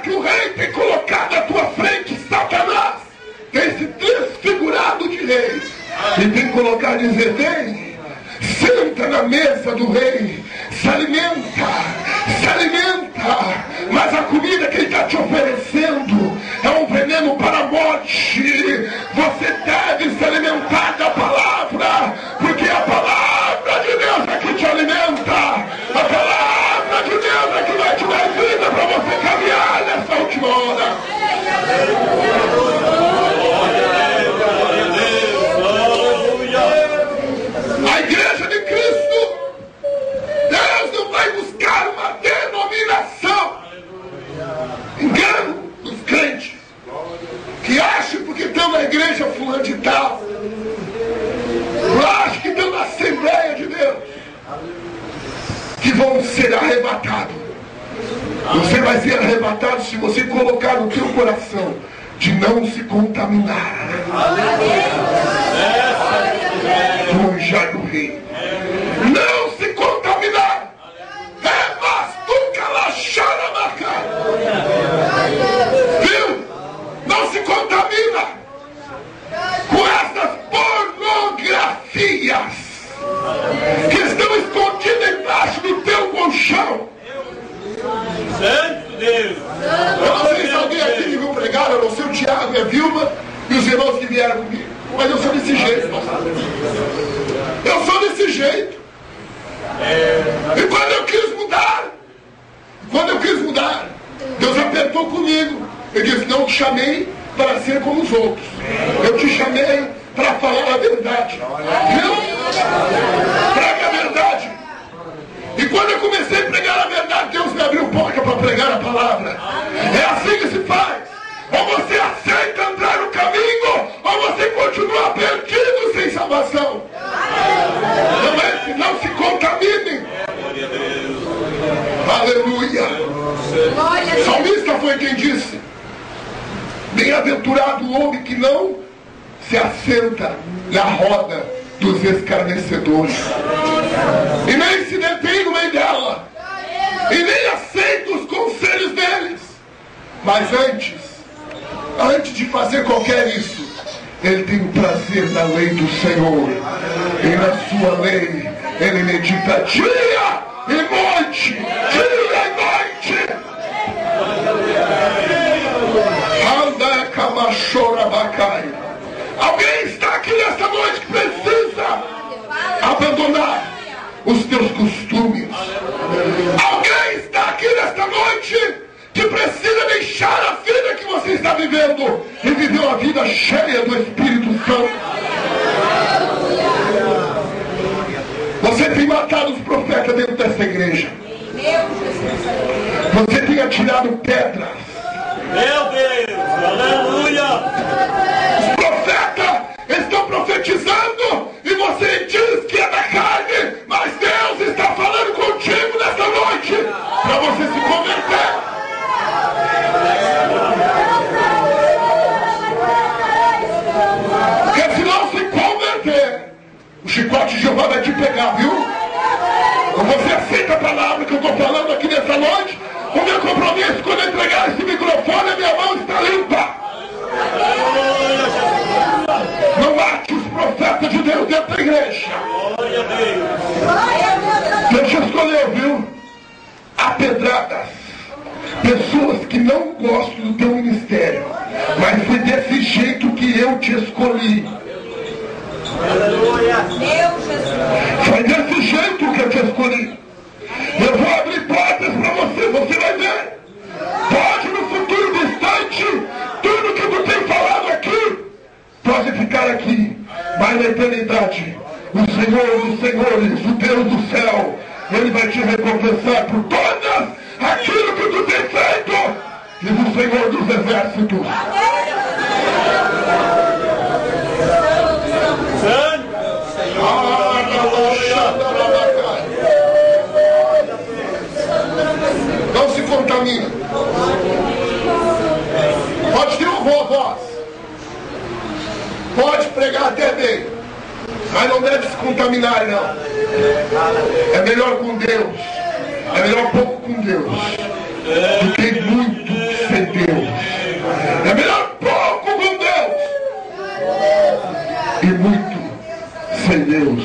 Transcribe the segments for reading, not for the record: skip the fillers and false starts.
que o rei tem colocado à tua frente, Satanás, tem se desfigurado de rei e tem colocado e dizer: vem, senta na mesa do rei, se alimenta, mas a comida que ele está te oferecendo é um veneno para a morte. Você deve se alimentar da palavra, porque a palavra de Deus é que te alimenta, a palavra de Deus é que vai te dar vida para você caminhar nessa última hora. A igreja de Cristo, Deus não vai buscar uma denominação. Engano dos crentes que acham porque estão na igreja fulano de tal, acham que estão na Assembleia de Deus, que vão ser arrebatados. Você vai ser arrebatado se você colocar no teu coração de não se contaminar do manjar do rei. Não se contaminar. Viu? Não se contamina com essas pornografias que estão escondidas embaixo do teu colchão. Santo Deus! Eu não sei se alguém aqui me viu pregar, eu não sei o Tiago e a Vilma e os irmãos que vieram comigo, mas eu sou desse jeito, pastor. Eu sou desse jeito. E quando eu quis mudar, Deus apertou comigo. Ele disse: não te chamei para ser como os outros, eu te chamei para falar a verdade. Viu? Prega a verdade. E quando eu comecei a pregar a verdade, Deus me abriu porta para pregar a palavra. É assim que se faz. Ou você aceita entrar no caminho, ou você continua perdido sem salvação. Não se contamine. Aleluia. O salmista foi quem disse: bem-aventurado o homem que não se assenta na roda dos escarnecedores, e nem se detém no meio dela, e nem aceita os conselhos deles, mas antes de fazer qualquer isso, ele tem prazer na lei do Senhor, e na sua lei ele medita dia e noite, dia e noite. Anda camachora bacai. Alguém está aqui nessa noite que precisa abandonar os teus costumes. Alguém está aqui nesta noite que precisa deixar a vida que você está vivendo e viver uma vida cheia do Espírito Santo. Você tem matado os profetas dentro dessa igreja. Você tem atirado pedras. Meu Deus, aleluia! Os profetas estão profetizando e você diz que é da carne, mas Deus está falando contigo nessa noite para você se converter. Porque se não se converter, o chicote de Jeová vai te pegar, viu? Ou você aceita a palavra que eu estou falando aqui nessa noite? O meu compromisso quando eu entregar esse microfone, a minha mão está limpa. Não mate os profetas de Deus dentro da igreja. Deus te escolheu, viu? Há pedradas. Pessoas que não gostam do teu ministério, mas foi desse jeito que eu te escolhi. Foi desse jeito que eu te escolhi. Eu vou abrir portas para você, você vai ver. Pode no futuro distante, tudo que tu tem falado aqui pode ficar aqui, mas na eternidade o Senhor dos Senhores, o Deus do céu, Ele vai te recompensar por todas aquilo que tu tem feito, diz o Senhor dos exércitos. Não se contamina. Pode ter uma boa voz, pode pregar até bem, mas não deve se contaminar, não. É melhor com Deus, é melhor pouco com Deus do que muito sem Deus. É melhor pouco com Deus e muito sem Deus.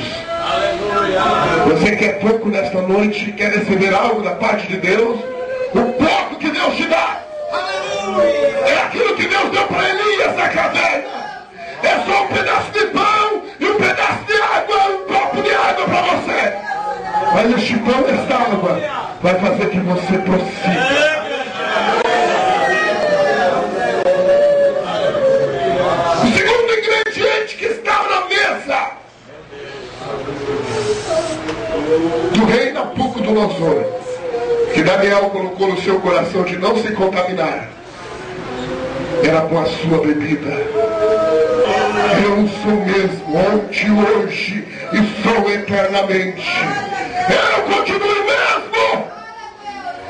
Você quer pouco nesta noite, quer receber algo da parte de Deus? O pouco que Deus te dá é aquilo que Deus deu para Elias na caverna. É só um pedaço de pão e um pedaço de água, um copo de água para você. Mas este pão, esta água, vai fazer que você prossiga. O segundo ingrediente que estava na mesa do rei Nabucodonosor, que Daniel colocou no seu coração de não se contaminar, era com a sua bebida. Eu sou mesmo, ontem, hoje e sou eternamente. Eu continuo mesmo.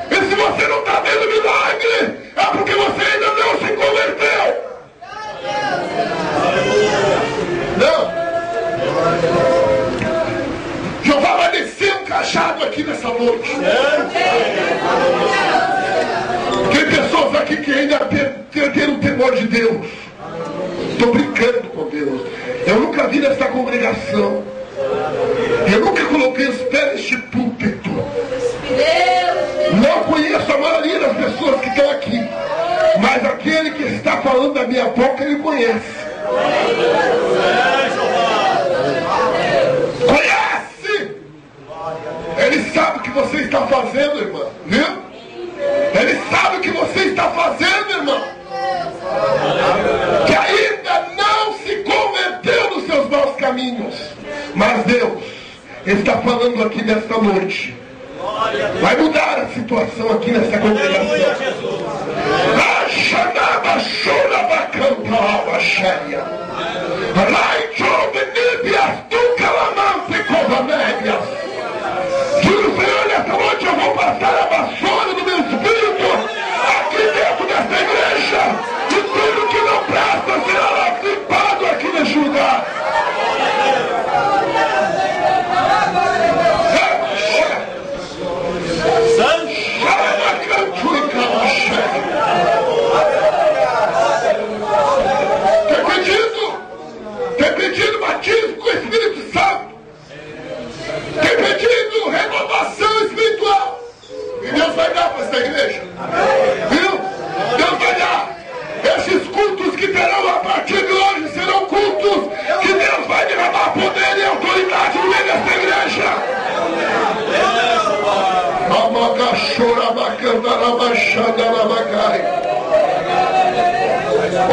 E se você não está vendo milagre, é porque você ainda não se converteu. Não. Jeová vai descer um cajado aqui nessa noite. Tem pessoas aqui que ainda perderam o temor de Deus. Estou brincando com Deus. Eu nunca vi nessa congregação. Eu nunca coloquei os pés neste púlpito. Não conheço a maioria das pessoas que estão aqui. Mas aquele que está falando da minha boca, ele conhece. Conhece! Ele sabe o que você está fazendo, irmã. Viu? Ele sabe o que você está fazendo, irmão. Que ainda não se converteu dos seus maus caminhos. Mas Deus está falando aqui nesta noite. Vai mudar a situação aqui nessa congregação. Juro, Senhor, nessa noite eu vou passar a vassoura do meu espírito aqui dentro desta igreja. E tudo que não presta será limpado aqui neste lugar. Tem pedido batismo com o Espírito Santo. Tem pedido renovação espiritual. E Deus vai dar para essa igreja. Viu? Deus vai dar. Esses cultos que terão a partir de hoje serão cultos que Deus vai derramar poder e autoridade no meio dessa igreja.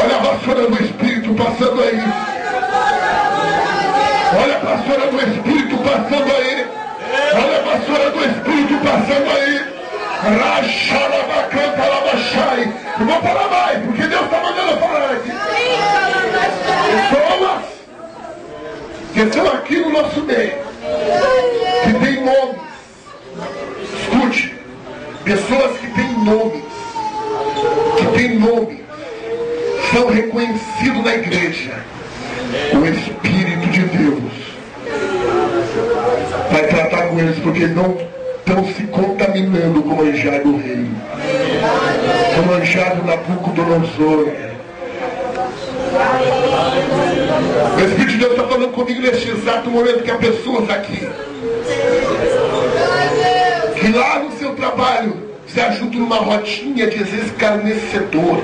Olha a vassoura do Espírito passando aí. Olha a vassoura do Espírito passando aí. Olha a vassoura do Espírito passando aí. Eu vou falar mais, porque Deus está mandando eu falar aqui. Pessoas que estão aqui no nosso meio, que tem nome. Escute, pessoas que têm nome, são reconhecidos na igreja. O Espírito de Deus vai tratar com eles, porque não estão se contaminando com o manjar do rei, com o manjar do Nabucodonosor. O Espírito de Deus está falando comigo neste exato momento que há pessoas aqui que lá no seu trabalho se ajudam numa rodinha de escarnecedor.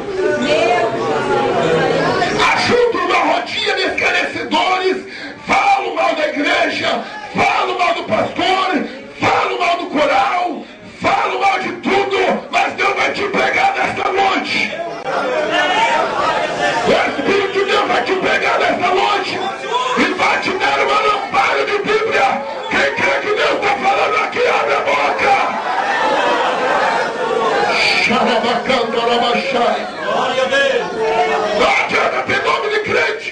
Ajudam numa rodinha de escarnecedores, falam mal da igreja, falam mal do pastor, falam mal do coral, falam mal de tudo, mas Deus vai te pegar nesta noite. O Espírito de Deus vai te pegar nesta noite e vai te dar uma lampada de Bíblia. Quem crê que Deus está falando aqui, abre a boca. Glória a Deus. Não adianta ter nome de crente.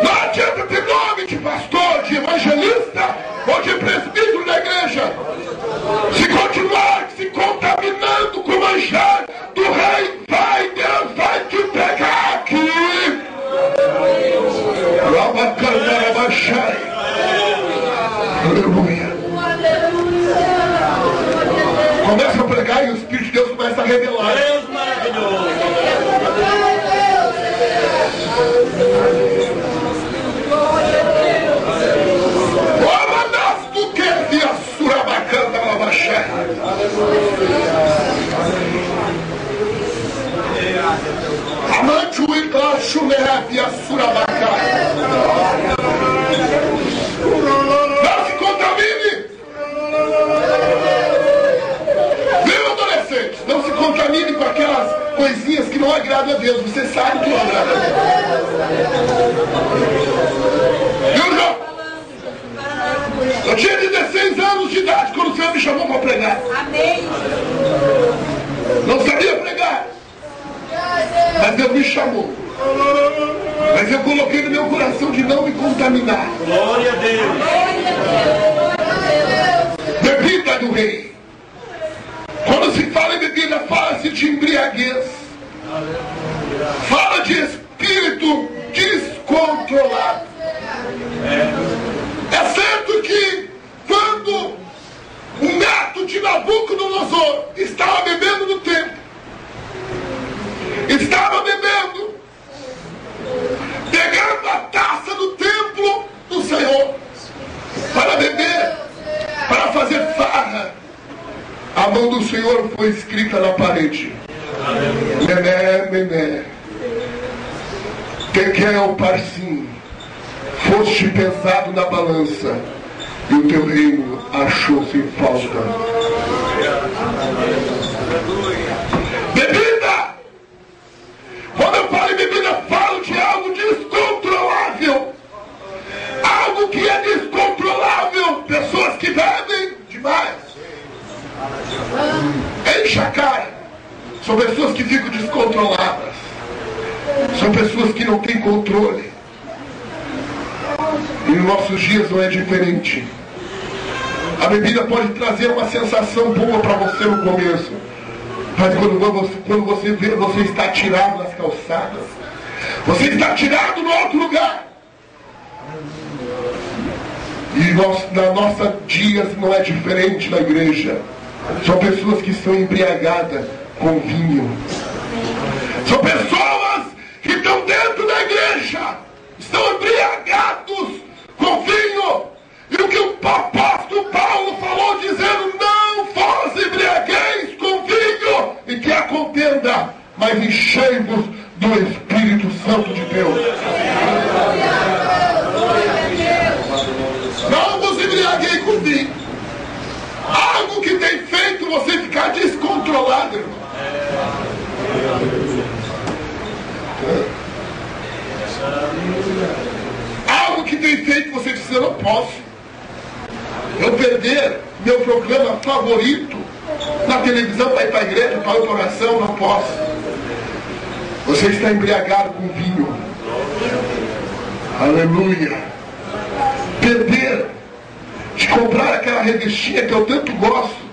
Não adianta ter nome de pastor, de evangelista ou de presbítero da igreja. Se continuar se contaminando com o manjar do rei, Deus vai te pegar aqui. Aleluia. Começa a pregar e os revelar. Deus maravilhoso. Amante o Iclacho Leve a Surabacá. Não se contamine. Viu, adolescente? Não se contamine com aquelas coisinhas que não agradam a Deus. Você sabe que não agrada a Deus. Viu, João? Eu tinha 16 anos de idade quando o Senhor me chamou para pregar. Amém. Não sabia pregar. Mas Deus me chamou. Mas eu coloquei no meu coração de não me contaminar. Glória a Deus. Bebida do rei. Quando se fala em bebida, fala-se de embriaguez. Fala de espírito descontrolado. É certo que quando o neto de Nabucodonosor estava bebendo no templo, estava bebendo, pegando a taça do templo do Senhor para beber, para fazer farra, a mão do Senhor foi escrita na parede: Mené, Mené, Tekel Parsim, foste pesado na balança, e o teu reino achou-se em falta. Bebida! Quando eu falo em bebida, falo de algo descontrolável. Algo que é descontrolável. Pessoas que bebem demais. Enche a cara. São pessoas que ficam descontroladas. São pessoas que não têm controle. E nos nossos dias não é diferente. A bebida pode trazer uma sensação boa para você no começo. Mas quando você vê, você está tirado nas calçadas. Você está tirado no outro lugar. E na nossa dias não é diferente na igreja. São pessoas que estão embriagadas com vinho. São pessoas que estão dentro da igreja. Estão embriagados com vinho. E o que o apóstolo Paulo falou, dizendo: não vos embriagueis com vinho, e que a contenda, mas enchei-vos do Espírito Santo de Deus. Não vos embriaguei com vinho. Algo que tem feito você ficar descontrolado, irmão. Algo que tem feito você dizer: eu não posso. Eu perder meu programa favorito na televisão para ir para a igreja, para ir para a oração, não posso. Você está embriagado com vinho. Aleluia. Perder de comprar aquela revistinha que eu tanto gosto,